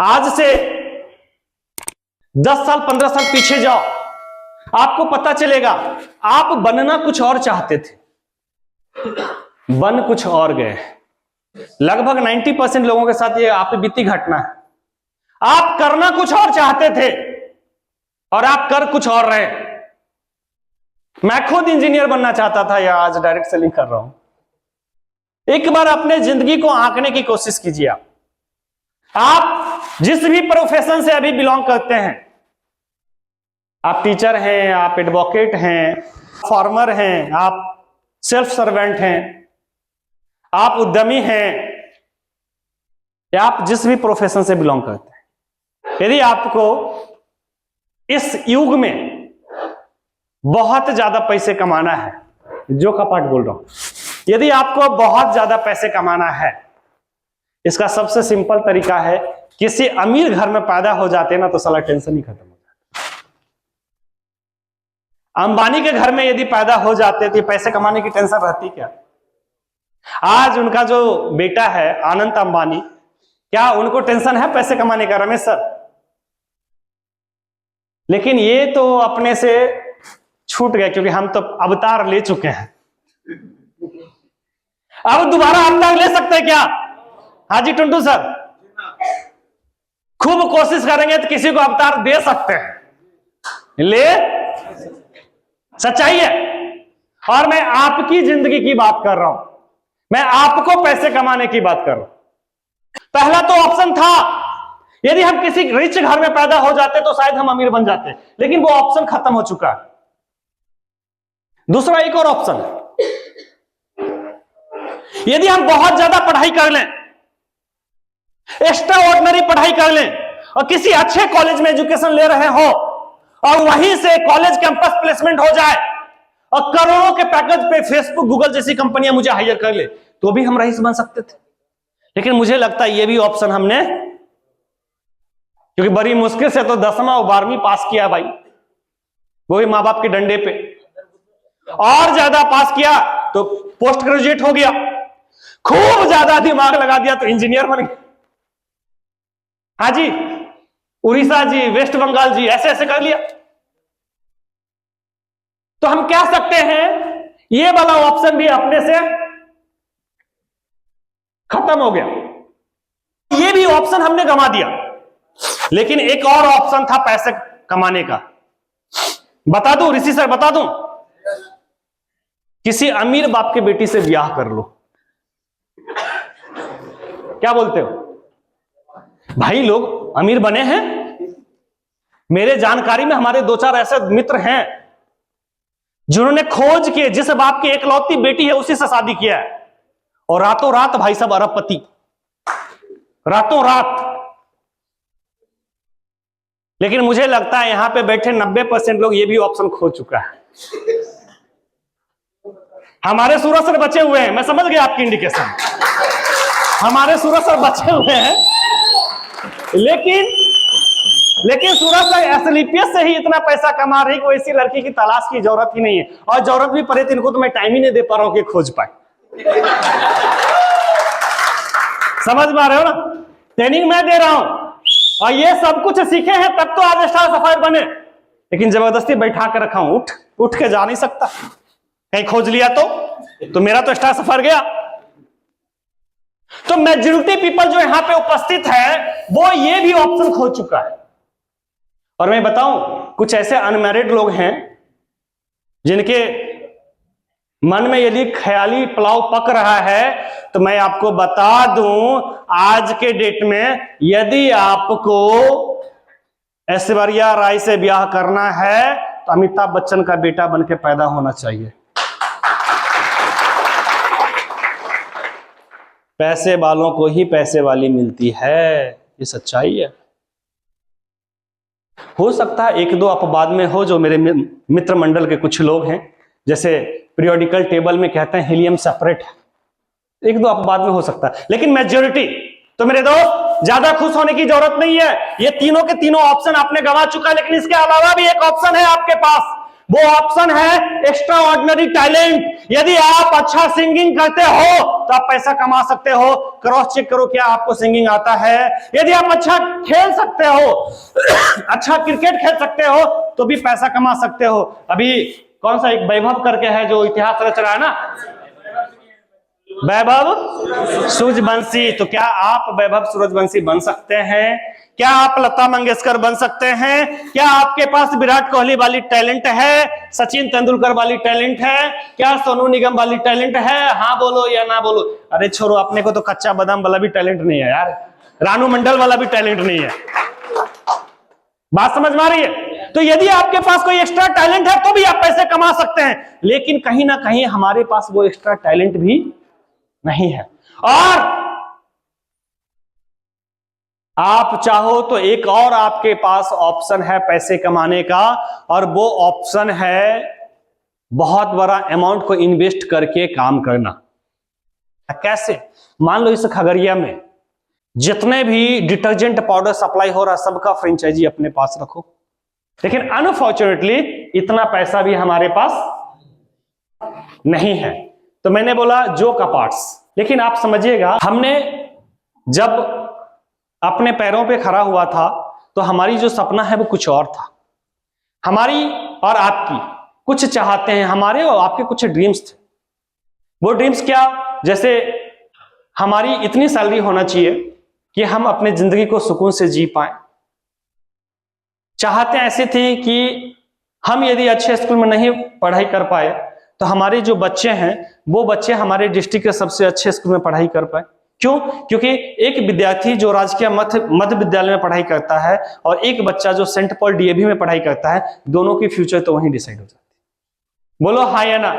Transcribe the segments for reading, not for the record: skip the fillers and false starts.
आज से 10 साल 15 साल पीछे जाओ, आपको पता चलेगा आप बनना कुछ और चाहते थे, बन कुछ और गए। लगभग 90% लोगों के साथ ये आप बीती घटना है। आप करना कुछ और चाहते थे और आप कर कुछ और रहे। मैं खुद इंजीनियर बनना चाहता था या आज डायरेक्ट सेलिंग कर रहा हूं। एक बार अपने जिंदगी को आंकने की कोशिश कीजिए। आप जिस भी प्रोफेशन से अभी बिलोंग करते हैं, आप टीचर हैं, आप एडवोकेट हैं, फार्मर हैं, आप सेल्फ सर्वेंट हैं, आप उद्यमी हैं, या आप जिस भी प्रोफेशन से बिलोंग करते हैं, यदि आपको इस युग में बहुत ज्यादा पैसे कमाना है, जो कपाट बोल रहा हूं, यदि आपको बहुत ज्यादा पैसे कमाना है, इसका सबसे सिंपल तरीका है, किसी अमीर घर में पैदा हो जाते ना तो साला टेंशन ही खत्म हो जाता। अंबानी के घर में यदि पैदा हो जाते तो पैसे कमाने की टेंशन रहती क्या? आज उनका जो बेटा है अनंत अंबानी, क्या उनको टेंशन है पैसे कमाने का? रमेश सर, लेकिन ये तो अपने से छूट गए क्योंकि हम तो अवतार ले चुके हैं। अब दोबारा अवतार ले सकते हैं क्या? हाजी टुंटू सर, खूब कोशिश करेंगे तो किसी को अवतार दे सकते हैं, ले सच्चाई है। और मैं आपकी जिंदगी की बात कर रहा हूं, मैं आपको पैसे कमाने की बात कर रहा हूं। पहला तो ऑप्शन था, यदि हम किसी रिच घर में पैदा हो जाते तो शायद हम अमीर बन जाते, लेकिन वो ऑप्शन खत्म हो चुका है। दूसरा एक और ऑप्शन है, यदि हम बहुत ज्यादा पढ़ाई कर लें, एक्स्ट्रा ऑर्डिनरी पढ़ाई कर लें और किसी अच्छे कॉलेज में एजुकेशन ले रहे हो और वहीं से कॉलेज कैंपस प्लेसमेंट हो जाए और करोड़ों के पैकेज पे फेसबुक गूगल जैसी कंपनियां मुझे हायर कर ले, तो भी हम रईस बन सकते थे। लेकिन मुझे लगता है ये भी ऑप्शन हमने, क्योंकि बड़ी मुश्किल से तो 10वीं और 12वीं पास किया भाई, वो भी मां बाप के डंडे पे, और ज्यादा पास किया तो पोस्ट ग्रेजुएट हो गया, खूब ज्यादा दिमाग लगा दिया तो इंजीनियर बन गया। हाँ जी, उड़ीसा जी, वेस्ट बंगाल जी, ऐसे ऐसे कर लिया। तो हम कह सकते हैं ये वाला ऑप्शन भी अपने से खत्म हो गया, ये भी ऑप्शन हमने गंवा दिया। लेकिन एक और ऑप्शन था पैसे कमाने का, बता दूं ऋषि सर, बता दूं? किसी अमीर बाप के बेटी से ब्याह कर लो। क्या बोलते हो भाई? लोग अमीर बने हैं, मेरे जानकारी में हमारे 2-4 ऐसे मित्र हैं जिन्होंने खोज के जिस बाप की एकलौती बेटी है उसी से शादी किया है, और रातों रात भाई साहब अरबपति, रातों रात। लेकिन मुझे लगता है यहां पे बैठे 90% लोग ये भी ऑप्शन खो चुका है। हमारे सूरज सर बचे हुए हैं, मैं समझ गया आपकी इंडिकेशन, हमारे सूरज सर बचे हुए हैं, लेकिन सूरज सर एसएलपीएस से ही इतना पैसा कमा रही कि ऐसी लड़की की तलाश की जरूरत ही नहीं है, और जरूरत भी पड़े तो इनको तो मैं टाइम ही नहीं दे पा रहा हूं कि खोज पाए। समझ पा रहे हो ना? ट्रेनिंग मैं दे रहा हूं और ये सब कुछ सीखे हैं तब तो आज स्टार सफायर बने, लेकिन जबरदस्ती बैठा कर रखा हूं, उठ के जा नहीं सकता। कहीं खोज लिया तो मेरा तो स्टार सफर गया। तो मेजॉरिटी पीपल जो यहां पे उपस्थित है वो ये भी ऑप्शन खो चुका है। और मैं बताऊं, कुछ ऐसे अनमैरिड लोग हैं जिनके मन में यदि ख्याली पुलाव पक रहा है, तो मैं आपको बता दूं, आज के डेट में यदि आपको ऐश्वर्या राय से ब्याह करना है तो अमिताभ बच्चन का बेटा बन के पैदा होना चाहिए। पैसे वालों को ही पैसे वाली मिलती है, ये सच्चाई है। हो सकता है 1-2 अपवाद में हो, जो मेरे मित्र मंडल के कुछ लोग हैं, जैसे पीरियोडिकल टेबल में कहते हैं हीलियम सेपरेट, 1-2 अपवाद में हो सकता है, लेकिन मेजॉरिटी तो मेरे दोस्त ज्यादा खुश होने की जरूरत नहीं है। ये तीनों के तीनों ऑप्शन आपने गंवा चुका है, लेकिन इसके अलावा भी एक ऑप्शन है आपके पास, वो ऑप्शन है एक्स्ट्रा ऑर्डिनरी टैलेंट। यदि आप अच्छा सिंगिंग करते हो तो आप पैसा कमा सकते हो। क्रॉस चेक करो क्या आपको सिंगिंग आता है। यदि आप अच्छा खेल सकते हो, अच्छा क्रिकेट खेल सकते हो, तो भी पैसा कमा सकते हो। अभी कौन सा एक वैभव करके है जो इतिहास रच रहा है ना, वैभव सूर्यवंशी। तो क्या आप वैभव सूर्यवंशी बन सकते हैं? क्या आप लता मंगेशकर बन सकते हैं? क्या आपके पास विराट कोहली वाली टैलेंट है, सचिन तेंदुलकर वाली टैलेंट है, क्या सोनू निगम वाली टैलेंट है? हाँ बोलो या ना बोलो? अरे छोड़ो, अपने को तो कच्चा बादाम वाला भी टैलेंट नहीं है यार, रानू मंडल वाला भी टैलेंट नहीं है। बात समझ में आ रही है? तो यदि आपके पास कोई एक्स्ट्रा टैलेंट है तो भी आप पैसे कमा सकते हैं, लेकिन कहीं ना कहीं हमारे पास वो एक्स्ट्रा टैलेंट भी नहीं है। और आप चाहो तो एक और आपके पास ऑप्शन है पैसे कमाने का, और वो ऑप्शन है बहुत बड़ा अमाउंट को इन्वेस्ट करके काम करना। कैसे? मान लो इस खगड़िया में जितने भी डिटर्जेंट पाउडर सप्लाई हो रहा है सबका फ्रेंचाइजी अपने पास रखो, लेकिन अनफॉर्चुनेटली इतना पैसा भी हमारे पास नहीं है। तो मैंने बोला जो का पार्ट्स। लेकिन आप समझिएगा, हमने जब अपने पैरों पे खड़ा हुआ था तो हमारी जो सपना है वो कुछ और था। हमारी और आपकी कुछ चाहते हैं, हमारे और आपके कुछ ड्रीम्स थे। वो ड्रीम्स क्या? जैसे हमारी इतनी सैलरी होना चाहिए कि हम अपने जिंदगी को सुकून से जी पाए। चाहते ऐसे थे कि हम यदि अच्छे स्कूल में नहीं पढ़ाई कर पाए तो हमारे जो बच्चे हैं वो बच्चे हमारे डिस्ट्रिक्ट के सबसे अच्छे स्कूल में पढ़ाई कर पाए। क्यों? क्योंकि एक विद्यार्थी जो राजकीय मध्य विद्यालय में पढ़ाई करता है और एक बच्चा जो सेंट पॉल डीएवी में पढ़ाई करता है, दोनों की फ्यूचर तो वहीं डिसाइड हो जाती है। बोलो हाँ या ना?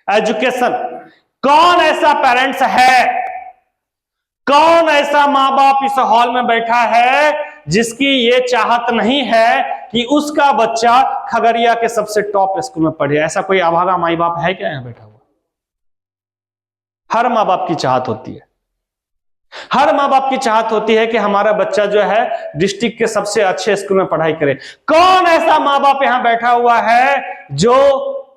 एजुकेशन। कौन ऐसा पेरेंट्स है, कौन ऐसा माँ बाप इस हॉल में बैठा है जिसकी ये चाहत नहीं है कि उसका बच्चा खगड़िया के सबसे टॉप स्कूल में पढ़े? ऐसा कोई अभागा माई बाप है क्या यहां बैठा हुआ? हर माँ बाप की चाहत होती है, हर माँ बाप की चाहत होती है कि हमारा बच्चा जो है डिस्ट्रिक्ट के सबसे अच्छे स्कूल में पढ़ाई करे। कौन ऐसा माँ बाप यहां बैठा हुआ है जो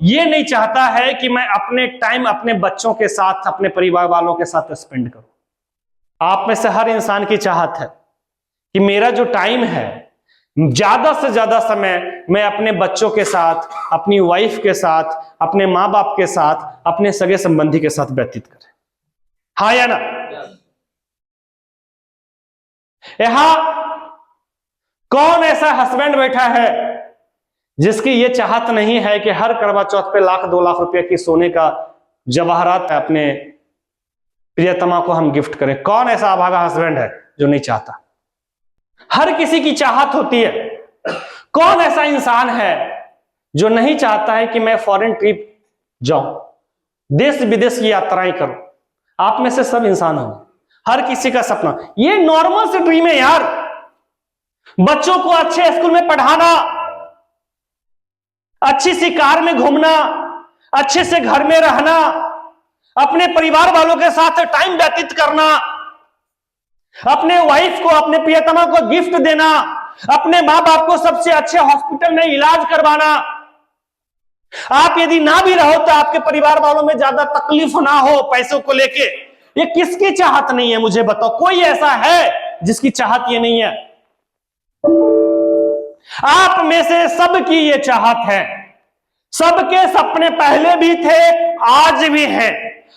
ये नहीं चाहता है कि मैं अपने टाइम अपने बच्चों के साथ, अपने परिवार वालों के साथ स्पेंड करूं? आप में से हर इंसान की चाहत है कि मेरा जो टाइम है ज्यादा से ज्यादा समय मैं अपने बच्चों के साथ, अपनी वाइफ के साथ, अपने माँ बाप के साथ, अपने सगे संबंधी के साथ व्यतीत करें। हाँ या ना? यहां कौन ऐसा हस्बैंड बैठा है जिसकी यह चाहत नहीं है कि हर करवा चौथ पे 1-2 लाख रुपए की सोने का जवाहरात अपने प्रियतमा को हम गिफ्ट करें? कौन ऐसा अभागा हस्बैंड है जो नहीं चाहता? हर किसी की चाहत होती है। कौन ऐसा इंसान है जो नहीं चाहता है कि मैं फॉरेन ट्रिप जाऊं, देश विदेश की यात्राएं करूं? आप में से सब इंसान होंगे, हर किसी का सपना। ये नॉर्मल से ड्रीम है यार। बच्चों को अच्छे स्कूल में पढ़ाना, अच्छी सी कार में घूमना, अच्छे से घर में रहना, अपने परिवार वालों के साथ टाइम व्यतीत करना, अपने वाइफ को, अपने प्रियतमा को गिफ्ट देना, अपने मां बाप को सबसे अच्छे हॉस्पिटल में इलाज करवाना। आप यदि ना भी रहो तो आपके परिवार वालों में ज्यादा तकलीफ ना हो पैसों को लेके। ये किसकी चाहत नहीं है मुझे बताओ? कोई ऐसा है जिसकी चाहत ये नहीं है? आप में से सबकी ये चाहत है। सबके सपने पहले भी थे, आज भी हैं,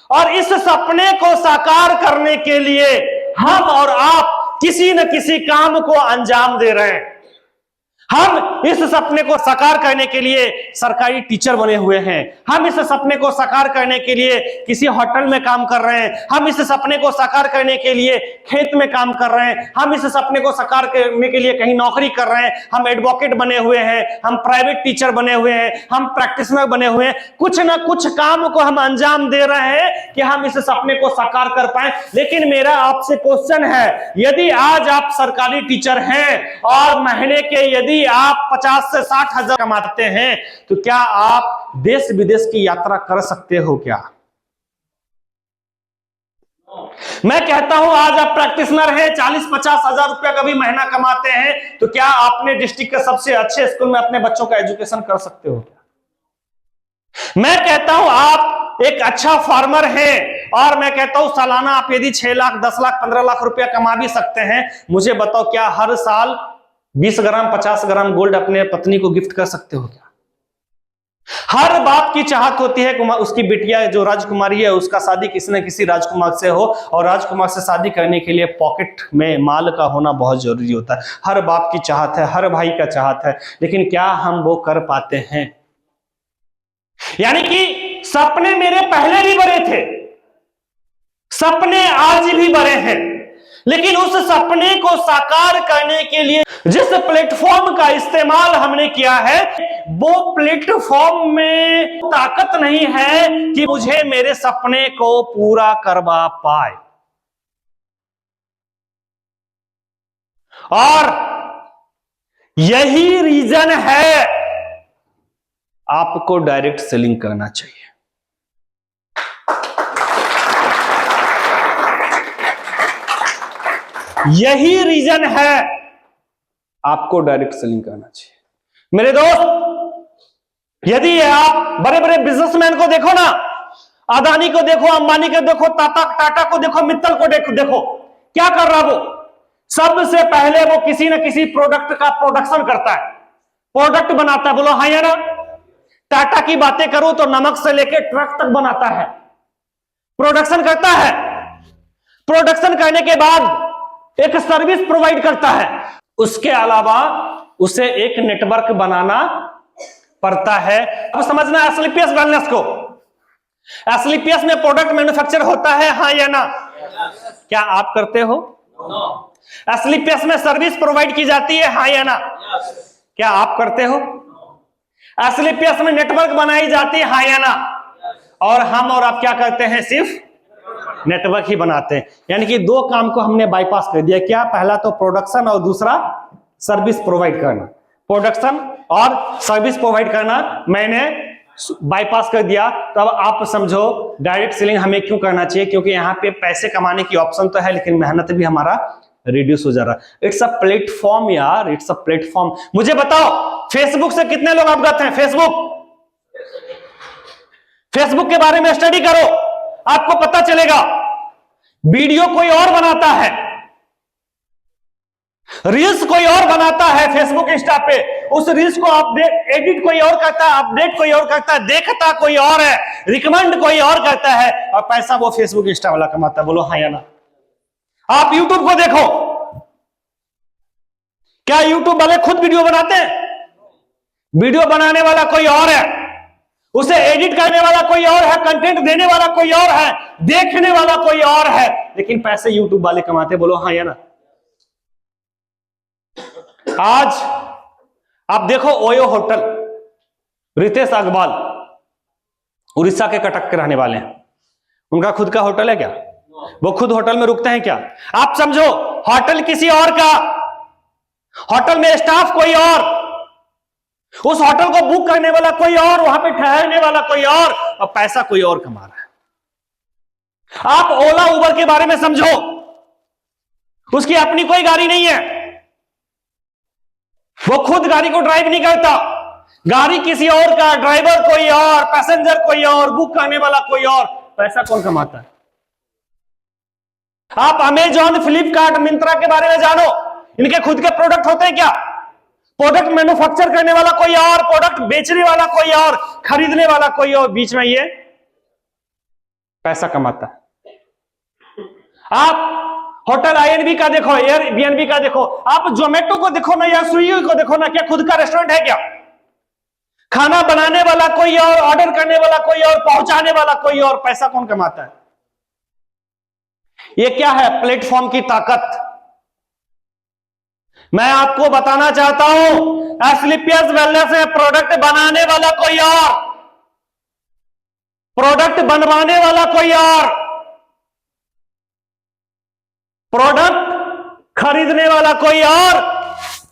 और इस सपने को साकार करने के लिए हम और आप किसी न किसी काम को अंजाम दे रहे हैं। हम इस सपने को साकार करने के लिए सरकारी टीचर बने हुए हैं, हम इस सपने को साकार करने के लिए किसी होटल में काम कर रहे हैं, हम इस सपने को साकार करने के लिए खेत में काम कर रहे हैं, हम इस सपने को साकार करने के लिए कहीं नौकरी कर रहे हैं, हम एडवोकेट बने हुए हैं, हम प्राइवेट टीचर बने हुए हैं, हम प्रैक्टिशनर बने हुए हैं। कुछ ना कुछ काम को हम अंजाम दे रहे हैं कि हम इस सपने को साकार कर पाए। लेकिन मेरा आपसे क्वेश्चन है, यदि आज आप सरकारी टीचर हैं और महीने के यदि आप 50 से 60 हजार कमाते हैं तो क्या आप देश विदेश की यात्रा कर सकते हो क्या? मैं कहता हूं आज आप प्रैक्टिशनर हैं, 40-50 हजार रुपया का भी महीना कमाते हैं, तो क्या आपने डिस्ट्रिक्ट के सबसे अच्छे स्कूल में अपने बच्चों का एजुकेशन कर सकते हो क्या? मैं कहता हूं आप एक अच्छा फार्मर हैं और मैं कहता हूं सालाना आप यदि 6 लाख 10 लाख 15 लाख रुपया कमा भी सकते हैं, मुझे बताओ क्या हर साल 20 ग्राम 50 ग्राम गोल्ड अपने पत्नी को गिफ्ट कर सकते हो क्या? हर बाप की चाहत होती है उसकी बिटिया जो राजकुमारी है उसका शादी किसी न किसी राजकुमार से हो, और राजकुमार से शादी करने के लिए पॉकेट में माल का होना बहुत जरूरी होता है। हर बाप की चाहत है, हर भाई का चाहत है, लेकिन क्या हम वो कर पाते हैं? यानी कि सपने मेरे पहले भी बड़े थे, सपने आज भी बड़े हैं, लेकिन उस सपने को साकार करने के लिए जिस प्लेटफॉर्म का इस्तेमाल हमने किया है वो प्लेटफॉर्म में ताकत नहीं है कि मुझे मेरे सपने को पूरा करवा पाए। और यही रीजन है आपको डायरेक्ट सेलिंग करना चाहिए। यही रीजन है आपको डायरेक्ट सेलिंग करना चाहिए। मेरे दोस्त, यदि आप बड़े बड़े बिजनेसमैन को देखो ना, अदानी को देखो, अंबानी को देखो, टाटा को देखो, मित्तल को देखो, क्या कर रहा वो? सबसे पहले वो किसी न किसी प्रोडक्ट का प्रोडक्शन करता है, प्रोडक्ट बनाता है। बोलो हाँ या ना? टाटा की बातें करूं तो नमक से लेकर ट्रक तक बनाता है, प्रोडक्शन करता है। प्रोडक्शन करने के बाद एक सर्विस प्रोवाइड करता है, उसके अलावा उसे एक नेटवर्क बनाना पड़ता है। अब समझना एसलीपीएस वेलनेस को। एसलीपीएस में प्रोडक्ट मैन्युफैक्चर होता है, हाँ या ना? क्या आप करते हो? एसलीपीएस में सर्विस प्रोवाइड की जाती है, हाँ या ना? क्या आप करते हो? एसलीपीएस में नेटवर्क बनाई जाती है, हाँ या ना? और हम और आप क्या करते हैं? सिर्फ नेटवर्क ही बनाते हैं। यानी कि दो काम को हमने बाईपास कर दिया। क्या? पहला तो प्रोडक्शन और दूसरा सर्विस प्रोवाइड करना। प्रोडक्शन और सर्विस प्रोवाइड करना मैंने बाईपास कर दिया। तब आप समझो डायरेक्ट सेलिंग हमें क्यों करना चाहिए, क्योंकि यहां पे पैसे कमाने की ऑप्शन तो है, लेकिन मेहनत भी हमारा रिड्यूस हो जा रहा है। इट्स अ प्लेटफॉर्म यार, इट्स अ प्लेटफॉर्म। मुझे बताओ फेसबुक से कितने लोग अवगत हैं? फेसबुक के बारे में स्टडी करो, आपको पता चलेगा। वीडियो कोई और बनाता है, रील्स कोई और बनाता है फेसबुक इंस्टा पे, उस रील्स को अपडेट एडिट कोई और करता है, अपडेट कोई और करता है, देखता कोई और है, रिकमेंड कोई और करता है, और पैसा वो फेसबुक इंस्टा वाला कमाता है। बोलो हाँ या ना? आप यूट्यूब को देखो, क्या यूट्यूब वाले खुद वीडियो बनाते हैं? वीडियो बनाने वाला कोई और है, उसे एडिट करने वाला कोई और है, कंटेंट देने वाला कोई और है, देखने वाला कोई और है, लेकिन पैसे यूट्यूब वाले कमाते। बोलो हाँ या ना? आज आप देखो ओयो होटल, रितेश अग्रवाल उड़ीसा के कटक के रहने वाले हैं, उनका खुद का होटल है क्या? वो खुद होटल में रुकते हैं क्या? आप समझो होटल किसी और का, होटल में स्टाफ कोई और, उस होटल को बुक करने वाला कोई और, वहां पे ठहरने वाला कोई और पैसा कोई और कमा रहा है। आप ओला उबर के बारे में समझो, उसकी अपनी कोई गाड़ी नहीं है, वो खुद गाड़ी को ड्राइव नहीं करता, गाड़ी किसी और का, ड्राइवर कोई और, पैसेंजर कोई और, बुक करने वाला कोई और, पैसा कौन कमाता है? आप अमेजॉन, फ्लिपकार्ट, मिंत्रा के बारे में जानो, इनके खुद के प्रोडक्ट होते हैं क्या? प्रोडक्ट मैन्युफैक्चर करने वाला कोई और, प्रोडक्ट बेचने वाला कोई और, खरीदने वाला कोई और, बीच में ये पैसा कमाता है। आप होटल आईएनबी का देखो, एयरबीएनबी का देखो, आप जोमेटो को देखो ना या स्विगी को देखो ना, क्या खुद का रेस्टोरेंट है क्या? खाना बनाने वाला कोई और, ऑर्डर करने वाला कोई और, पहुंचाने वाला कोई और, पैसा कौन कमाता है? ये क्या है? प्लेटफॉर्म की ताकत। मैं आपको बताना चाहता हूं एसलीपीएस वेलनेस में प्रोडक्ट बनाने वाला कोई और, प्रोडक्ट बनवाने वाला कोई और, प्रोडक्ट खरीदने वाला कोई और,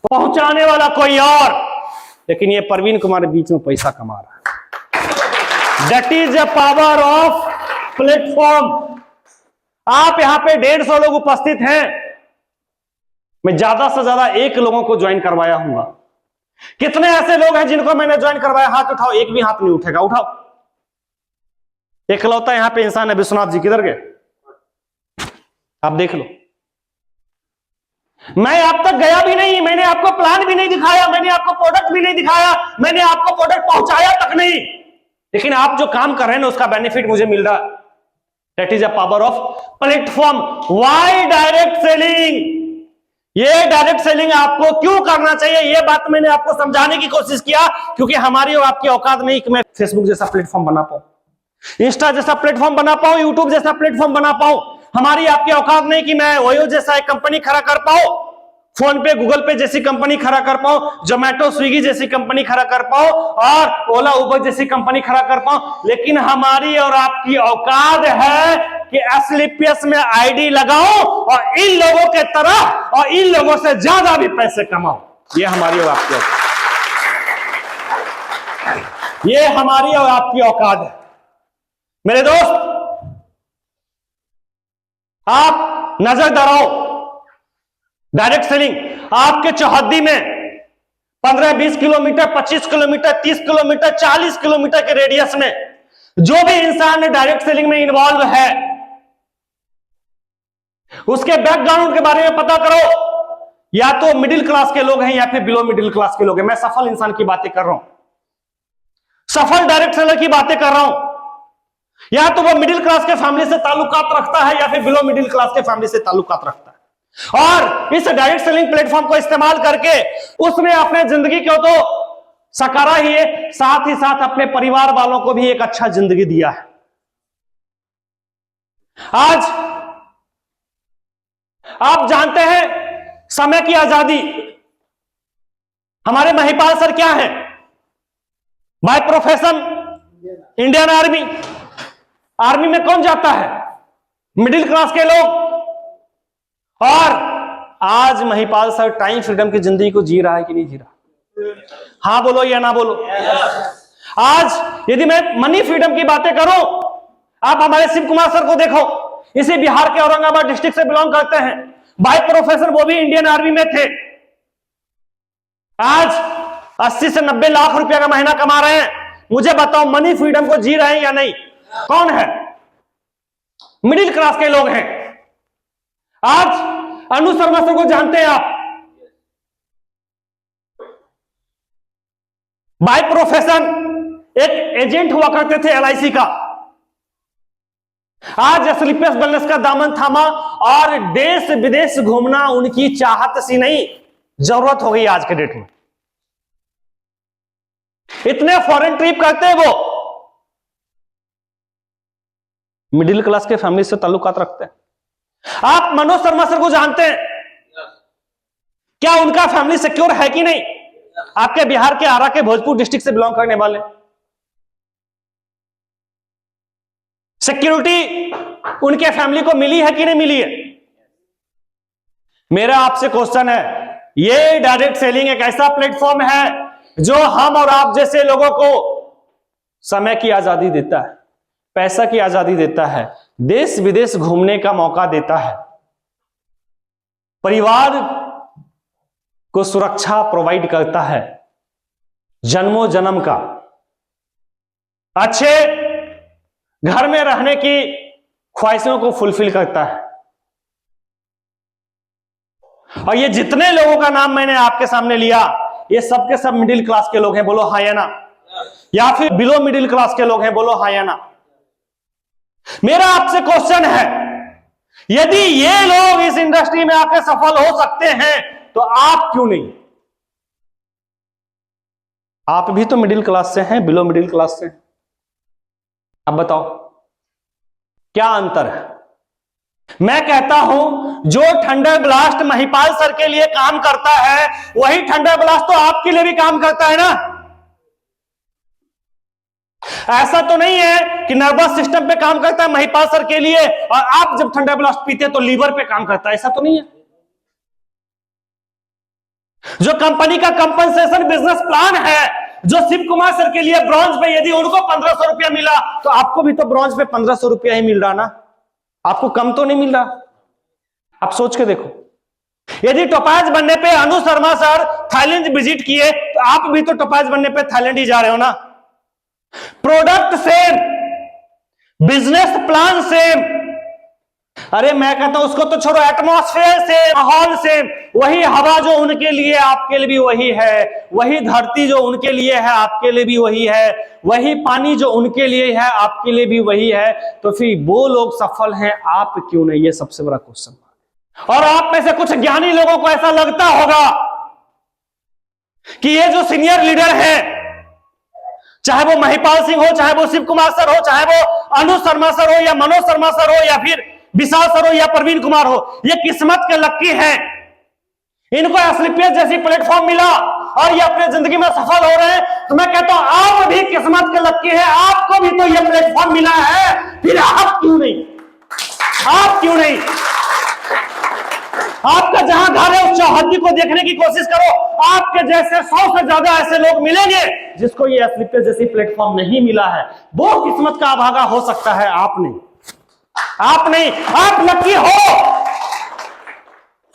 पहुंचाने वाला कोई और, लेकिन ये प्रवीण कुमार बीच में पैसा कमा रहा है। That is the power of platform. आप यहां पे 150 लोग उपस्थित हैं, मैं ज्यादा से ज्यादा 1 लोगों को ज्वाइन करवाया हूंगा। कितने ऐसे लोग हैं जिनको मैंने ज्वाइन करवाया? हाथ उठाओ। एक भी हाथ नहीं उठेगा, उठाओ। इकलौता यहां पे इंसान है विश्वनाथ जी, किधर गए? आप देख लो। मैं आप तक गया भी नहीं, मैंने आपको प्लान भी नहीं दिखाया, मैंने आपको प्रोडक्ट भी नहीं दिखाया, मैंने आपको प्रोडक्ट पहुंचाया तक नहीं, लेकिन आप जो काम कर रहे हैं ना उसका बेनिफिट मुझे मिल रहा है। That is a power of platform. Why direct selling? ये डायरेक्ट सेलिंग आपको क्यों करना चाहिए, ये बात मैंने आपको समझाने की कोशिश किया, क्योंकि हमारी और आपकी औकात नहीं कि मैं फेसबुक जैसा प्लेटफॉर्म बना पाऊं, इंस्टा जैसा प्लेटफॉर्म बना पाऊं, यूट्यूब जैसा प्लेटफॉर्म बना पाऊं। हमारी आपकी औकात नहीं कि मैं ओयो जैसा एक कंपनी खड़ा कर पाऊं, फोन पे गूगल पे जैसी कंपनी खड़ा कर पाऊं, जोमेटो स्विगी जैसी कंपनी खड़ा कर पाऊं, और ओला उबर जैसी कंपनी खड़ा कर पाऊं। लेकिन हमारी और आपकी औकात है कि एसलीपीएस में आईडी लगाओ और इन लोगों के तरह और इन लोगों से ज्यादा भी पैसे कमाओ। ये हमारी और आपकी औकात, ये हमारी और आपकी औकात है। मेरे दोस्त, आप नजर दौड़ाओ डायरेक्ट सेलिंग आपके चौहद्दी में 15-20 किलोमीटर, 25 किलोमीटर, 30 किलोमीटर, 40 किलोमीटर के रेडियस में जो भी इंसान डायरेक्ट सेलिंग में इन्वॉल्व है, उसके बैकग्राउंड के बारे में पता करो। या तो मिडिल क्लास के लोग हैं या फिर बिलो मिडिल क्लास के लोग हैं। मैं सफल इंसान की बातें कर रहा हूं, सफल डायरेक्ट सेलर की बातें कर रहा हूं। या तो वो मिडिल क्लास के फैमिली से ताल्लुकात रखता है या फिर बिलो मिडिल क्लास के फैमिली से ताल्लुकात रखता है, और इस डायरेक्ट सेलिंग प्लेटफॉर्म को इस्तेमाल करके उसने अपने जिंदगी को तो सकारा ही है, साथ ही साथ अपने परिवार वालों को भी एक अच्छा जिंदगी दिया है। आज आप जानते हैं समय की आजादी, हमारे महिपाल सर क्या है? By profession Indian army. Army में कौन जाता है? मिडिल क्लास के लोग। और आज महिपाल सर टाइम फ्रीडम की जिंदगी को जी रहा है कि नहीं जी रहा? हां बोलो या ना बोलो। आज यदि मैं मनी फ्रीडम की बातें करूं, आप हमारे शिव कुमार सर को देखो, इसी बिहार के औरंगाबाद डिस्ट्रिक्ट से बिलोंग करते हैं, बाय प्रोफेशन वो भी इंडियन आर्मी में थे। आज 80 से 90 लाख रुपया का महीना कमा रहे हैं। मुझे बताओ, मनी फ्रीडम को जी रहे हैं या नहीं? कौन है? मिडिल क्लास के लोग हैं। आज अनु शर्मा सर को जानते हैं आप, बाय प्रोफेशन एक एजेंट हुआ करते थे एलआईसी का। आज स्लीपलेस वेलनेस का दामन थामा और देश विदेश घूमना उनकी चाहत सी नहीं, जरूरत हो गई आज के डेट में। इतने फॉरेन ट्रिप करते हैं वो, मिडिल क्लास के फैमिली से ताल्लुकात रखते हैं। आप मनोज शर्मा सर को जानते हैं, क्या उनका फैमिली सिक्योर है कि नहीं? आपके बिहार के आरा के भोजपुर डिस्ट्रिक्ट से बिलोंग करने वाले। सिक्योरिटी उनके फैमिली को मिली है कि नहीं मिली है? मेरा आपसे क्वेश्चन है, ये डायरेक्ट सेलिंग एक ऐसा प्लेटफॉर्म है जो हम और आप जैसे लोगों को समय की आजादी देता है, पैसा की आजादी देता है, देश विदेश घूमने का मौका देता है, परिवार को सुरक्षा प्रोवाइड करता है, जन्मों जन्म का, अच्छे घर में रहने की ख्वाहिशों को फुलफिल करता है। और ये जितने लोगों का नाम मैंने आपके सामने लिया, ये सब के सब मिडिल क्लास के लोग हैं, बोलो हाँ या ना? या फिर बिलो मिडिल क्लास के लोग हैं, बोलो हाँ या ना? मेरा आपसे क्वेश्चन है, यदि ये लोग इस इंडस्ट्री में आके सफल हो सकते हैं तो आप क्यों नहीं? आप भी तो मिडिल क्लास से हैं, बिलो मिडिल क्लास से। अब बताओ क्या अंतर है? मैं कहता हूं जो थंडर ब्लास्ट महिपाल सर के लिए काम करता है, वही थंडर ब्लास्ट तो आपके लिए भी काम करता है ना। ऐसा तो नहीं है कि नर्वस सिस्टम पे काम करता है महिपाल सर के लिए और आप जब थंडर ब्लास्ट पीते हैं तो लीवर पे काम करता है, ऐसा तो नहीं है। जो कंपनी का कंपनसेशन बिजनेस प्लान है, जो शिव कुमार सर के लिए ब्रॉन्ज पे यदि उनको 1500 रुपया मिला तो आपको भी तो ब्रॉन्ज पे 1500 रुपया ही मिल रहा ना, आपको कम तो नहीं मिल रहा। आप सोच के देखो, यदि टोपाज बनने पे अनु शर्मा सर थाईलैंड विजिट किए तो आप भी तो टोपाज बनने पे थाईलैंड ही जा रहे हो ना। Product same, business plan same. अरे मैं कहता हूं उसको तो छोड़ो, एटमॉस्फेयर से, माहौल से, वही हवा जो उनके लिए आपके लिए भी वही है, वही धरती जो उनके लिए है आपके लिए भी वही है, वही पानी जो उनके लिए है आपके लिए भी वही है। तो फिर वो लोग सफल हैं, आप क्यों नहीं? ये सबसे बड़ा क्वेश्चन। और आप में से कुछ ज्ञानी लोगों को ऐसा लगता होगा कि ये जो सीनियर लीडर है, चाहे वो महिपाल सिंह हो, चाहे वो शिव कुमार सर हो, चाहे वो अनुज शर्मा सर हो, या मनोज शर्मा सर हो, या फिर विशाल सर हो, या प्रवीण कुमार हो, ये किस्मत के लक्की हैं। इनको एसलीपीएस जैसी प्लेटफॉर्म मिला और ये अपने जिंदगी में सफल हो रहे हैं। तो मैं कहता हूं आप भी किस्मत के लक्की हैं, आपको भी तो ये प्लेटफॉर्म मिला है, फिर आप क्यों नहीं? आप क्यों नहीं? आपका जहां घर है उस चौहद्दी को देखने की कोशिश करो। आपके जैसे 100 से ज्यादा ऐसे लोग मिलेंगे जिसको ये एसलीपीएस जैसी प्लेटफॉर्म नहीं मिला है। वो किस्मत का अभागा हो सकता है, आप नहीं। आप नहीं, आप लकी हो।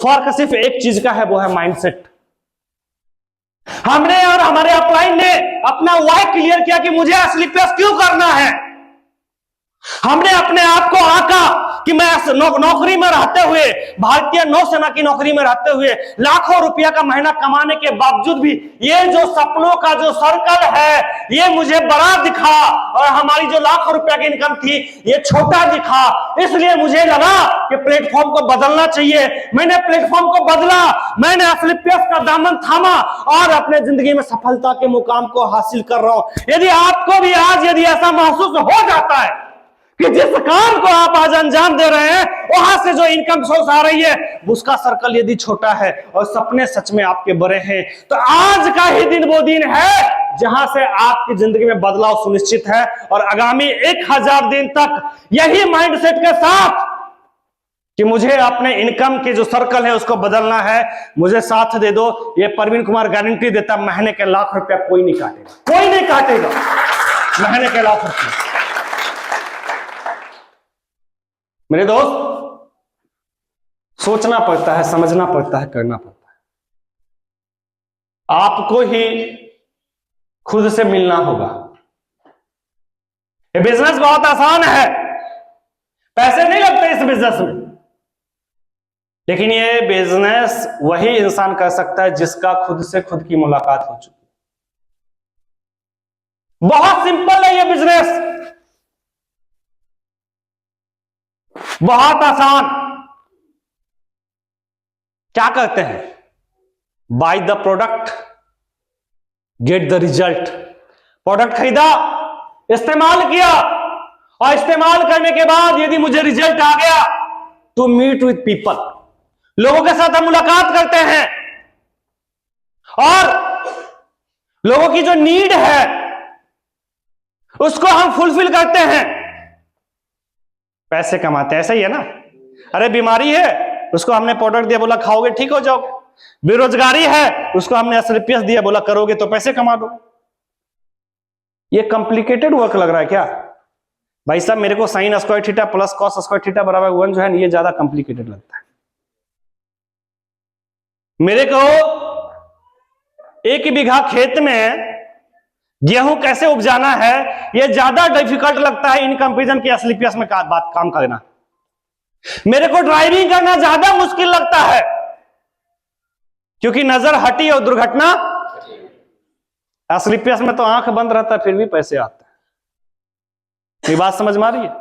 फर्क सिर्फ एक चीज का है, वो है माइंडसेट। हमने और हमारे अपलाइन ने अपना वाई क्लियर किया कि मुझे एसलीपीएस क्यों करना है। हमने अपने आप को आका कि मैं नौकरी में रहते हुए, भारतीय नौसेना की नौकरी में रहते हुए, लाखों रुपया का महीना कमाने के बावजूद भी ये जो सपनों का जो सर्कल है ये मुझे बड़ा दिखा, और हमारी जो लाखों रुपया की इनकम थी ये छोटा दिखा। इसलिए मुझे लगा कि प्लेटफॉर्म को बदलना चाहिए। मैंने प्लेटफॉर्म को बदला, मैंने एसलीपीएस का दामन थामा और अपने जिंदगी में सफलता के मुकाम को हासिल कर रहा हूं। यदि आपको भी आज यदि ऐसा महसूस हो जाता है कि जिस काम को आप आज अंजाम दे रहे हैं वहां से जो इनकम सोर्स आ रही है उसका सर्कल यदि छोटा है और सपने सच में आपके बड़े हैं, तो आज का ही दिन वो दिन है जहां से आपकी जिंदगी में बदलाव सुनिश्चित है। और आगामी 1000 दिन तक यही माइंडसेट के साथ कि मुझे अपने इनकम के जो सर्कल है उसको बदलना है, मुझे साथ दे दो। ये प्रवीण कुमार गारंटी देता, महीने के लाख रुपया कोई नहीं काटेगा, कोई नहीं काटेगा महीने के लाख रुपया। मेरे दोस्त, सोचना पड़ता है, समझना पड़ता है, करना पड़ता है। आपको ही खुद से मिलना होगा। ये बिजनेस बहुत आसान है, पैसे नहीं लगते इस बिजनेस में, लेकिन ये बिजनेस वही इंसान कर सकता है जिसका खुद से खुद की मुलाकात हो चुकी। बहुत सिंपल है ये बिजनेस, बहुत आसान। क्या करते हैं? By the product, get the result. Product खरीदा, इस्तेमाल किया, और इस्तेमाल करने के बाद यदि मुझे रिजल्ट आ गया तो मीट विथ पीपल, लोगों के साथ हम मुलाकात करते हैं और लोगों की जो नीड है उसको हम फुलफिल करते हैं, पैसे कमाते हैं। ऐसा ही है ना? अरे बीमारी है, उसको हमने प्रोडक्ट दिया, बोला खाओगे ठीक हो जाओगे। बेरोजगारी है, उसको हमने एसलीपीएस दिया, बोला करोगे तो पैसे कमा दो। ये कॉम्प्लिकेटेड वर्क लग रहा है क्या भाई साहब? मेरे को sine square theta plus cos square theta बराबर 1 जो है ये ज्यादा कॉम्प्लिकेटेड लगता है। मेरे को 1 बीघा खेत में गेहूं कैसे उपजाना है ये ज्यादा डिफिकल्ट लगता है इन कंपेरिजन के एसलीपीएस में काम करना। मेरे को ड्राइविंग करना ज्यादा मुश्किल लगता है क्योंकि नजर हटी और दुर्घटना। एसलीपीएस में तो आंख बंद रहता है फिर भी पैसे आते हैं। ये बात समझ में आ रही है?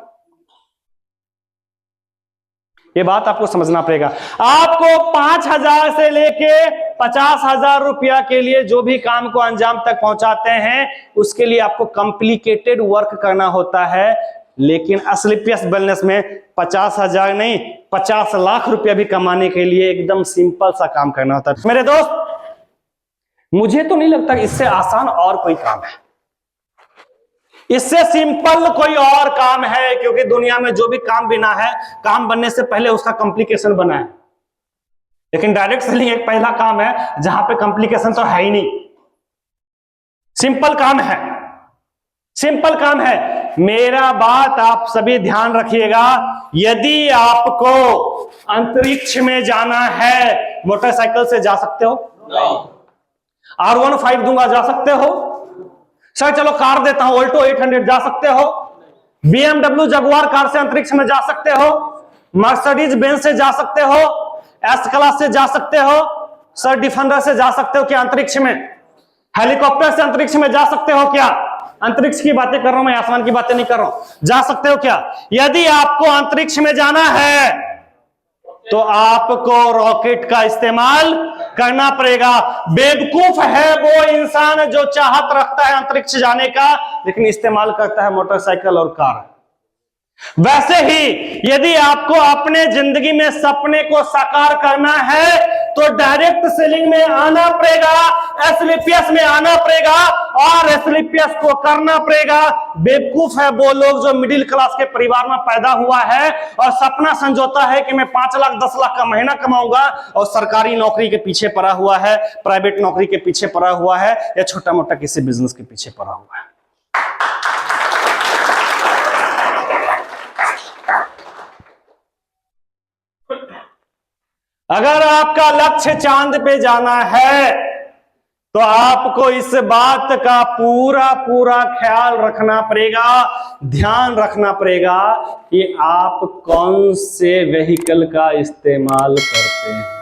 ये बात आपको समझना पड़ेगा। आपको 5,000 से लेके 50,000 रुपया के लिए जो भी काम को अंजाम तक पहुंचाते हैं उसके लिए आपको कॉम्प्लिकेटेड वर्क करना होता है, लेकिन एसलीपीएस वेलनेस में 50,000 नहीं 50 लाख रुपया भी कमाने के लिए एकदम सिंपल सा काम करना होता है। मेरे दोस्त, मुझे तो नहीं लगता कि इससे आसान और कोई काम है, इससे सिंपल कोई और काम है, क्योंकि दुनिया में जो भी काम बिना है, काम बनने से पहले उसका कॉम्प्लिकेशन बना है। लेकिन डायरेक्ट सेलिंग एक पहला काम है जहां पे कॉम्प्लिकेशन तो है ही नहीं, सिंपल काम है, सिंपल काम है। मेरा बात आप सभी ध्यान रखिएगा, यदि आपको अंतरिक्ष में जाना है, मोटरसाइकिल से जा सकते हो? R15 दूंगा, जा सकते हो? सर चलो कार देता हूं, ऑल्टो 800 जा सकते हो? BMW जगुआर कार से अंतरिक्ष में जा सकते हो, मर्सिडीज बेंज से जा सकते हो, एस क्लास से जा सकते हो, सर डिफेंडर से जा सकते हो क्या अंतरिक्ष में? हेलीकॉप्टर से अंतरिक्ष में जा सकते हो क्या? अंतरिक्ष की बातें कर रहा हूं मैं, आसमान की बातें नहीं कर रहा हूं। जा सकते हो क्या? यदि आपको अंतरिक्ष में जाना है तो आपको रॉकेट का इस्तेमाल करना पड़ेगा। बेवकूफ है वो इंसान जो चाहत रखता है अंतरिक्ष जाने का, लेकिन इस्तेमाल करता है मोटरसाइकिल और कार। वैसे ही यदि आपको अपने जिंदगी में सपने को साकार करना है तो डायरेक्ट सेलिंग में आना पड़ेगा, एसएलपीएस में आना पड़ेगा और एसएलपीएस को करना पड़ेगा। बेवकूफ है वो लोग जो मिडिल क्लास के परिवार में पैदा हुआ है और सपना संजोता है कि मैं 5 लाख 10 लाख का महीना कमाऊंगा और सरकारी नौकरी के पीछे पड़ा हुआ है, प्राइवेट नौकरी के पीछे पड़ा हुआ है या छोटा मोटा किसी बिजनेस के पीछे पड़ा हुआ है। अगर आपका लक्ष्य चांद पे जाना है तो आपको इस बात का पूरा पूरा ख्याल रखना पड़ेगा, ध्यान रखना पड़ेगा कि आप कौन से व्हीकल का इस्तेमाल करते हैं।